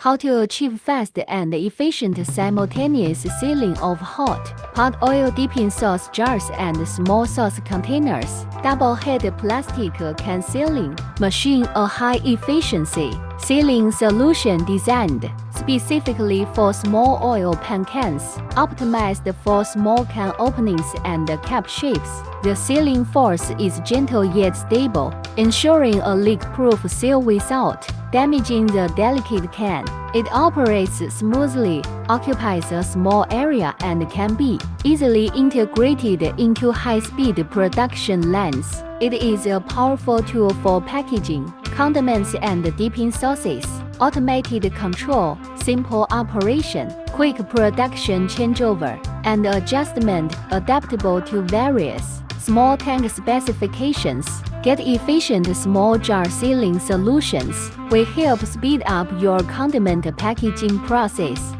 How to achieve fast and efficient simultaneous sealing of hot, pot oil dipping sauce jars and small sauce containers. Double-head plastic can sealing machine, a high-efficiency sealing solution designed specifically for small oil pan cans, optimized for small can openings and cap shapes. The sealing force is gentle yet stable, ensuring a leak-proof seal without damaging the delicate can. It operates smoothly, occupies a small area, and can be easily integrated into high-speed production lines. It is a powerful tool for packaging, condiments and dipping sauces. Automated control, simple operation, quick production changeover, and adjustment, adaptable to various small tank specifications. Get efficient small jar sealing solutions. We help speed up your condiment packaging process.